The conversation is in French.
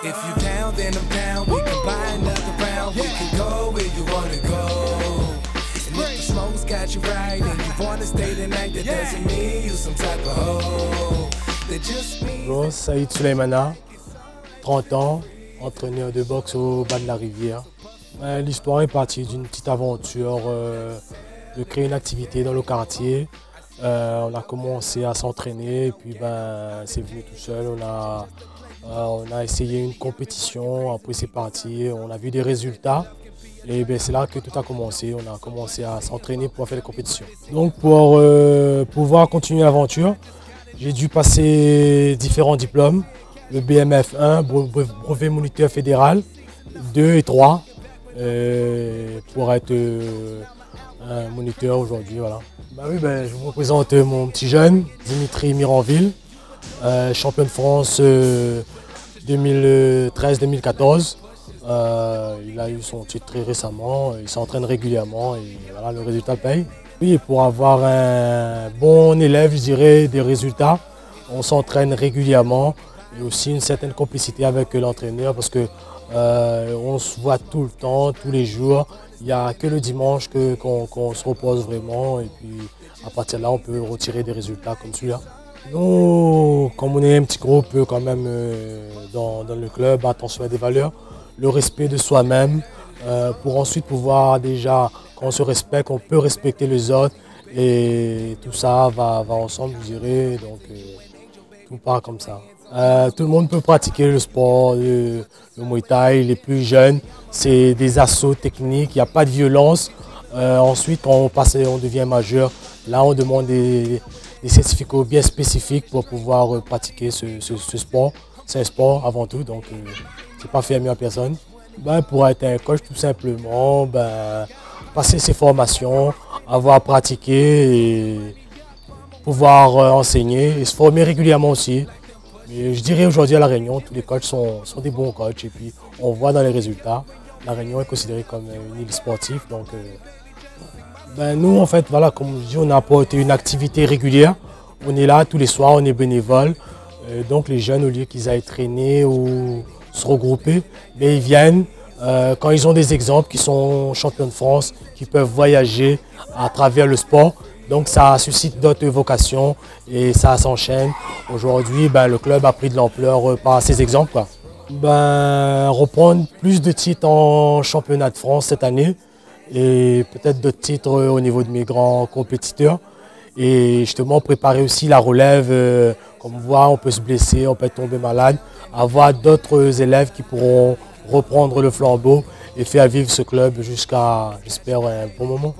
If you down, then I'm down. We can buy another round. We can go where you wanna go. And if the smoke's got you right and you wanna stay the night, that doesn't mean you some type of hoe. That just means. Bon, Saïd Souleymana, 30 ans, entraîneur de boxe au bas de la rivière. L'histoire est partie d'une petite aventure de créer une activité dans le quartier. On a commencé à s'entraîner et puis c'est venu tout seul. On a essayé une compétition, après c'est parti, on a vu des résultats et c'est là que tout a commencé. On a commencé à s'entraîner pour faire des compétitions. Donc pour pouvoir continuer l'aventure, j'ai dû passer différents diplômes. Le BMF 1, brevet moniteur fédéral, 2 et 3 pour être un moniteur aujourd'hui. Voilà. Je vous présente mon petit jeune, Dimitri Miranville, champion de France 2013-2014. Il a eu son titre très récemment, il s'entraîne régulièrement et voilà, le résultat paye. Oui, et pour avoir un bon élève, je dirais, des résultats, on s'entraîne régulièrement et aussi une certaine complicité avec l'entraîneur parce que on se voit tout le temps, tous les jours. Il n'y a que le dimanche qu'on se repose vraiment et puis à partir de là, on peut retirer des résultats comme celui-là. Nous, comme on est un petit groupe quand même dans le club, attention à des valeurs, le respect de soi-même pour ensuite pouvoir déjà, quand on se respecte, on peut respecter les autres et tout ça va ensemble, je dirais, donc tout part comme ça. Tout le monde peut pratiquer le sport, le Muay Thai, les plus jeunes, c'est des assauts techniques, il n'y a pas de violence. Ensuite, quand on devient majeur, là on demande des certificats bien spécifiques pour pouvoir pratiquer ce sport. C'est un sport avant tout, donc c'est pas fermé à personne. Pour être un coach, tout simplement, passer ses formations, avoir pratiqué et pouvoir enseigner et se former régulièrement aussi. Mais je dirais aujourd'hui à La Réunion, tous les coachs sont des bons coachs et puis on voit dans les résultats. La Réunion est considérée comme une île sportive. Donc, nous, en fait, voilà, comme je dis, on a apporté une activité régulière. On est là tous les soirs, on est bénévole. Donc les jeunes, au lieu qu'ils aillent traîner ou se regrouper, mais ils viennent quand ils ont des exemples qui sont champions de France, qui peuvent voyager à travers le sport. Donc ça suscite d'autres vocations et ça s'enchaîne. Aujourd'hui, le club a pris de l'ampleur par ces exemples, quoi. Reprendre plus de titres en championnat de France cette année et peut-être d'autres titres au niveau de mes grands compétiteurs. Et justement préparer aussi la relève, comme on voit, on peut se blesser, on peut tomber malade, avoir d'autres élèves qui pourront reprendre le flambeau et faire vivre ce club jusqu'à, j'espère, un bon moment.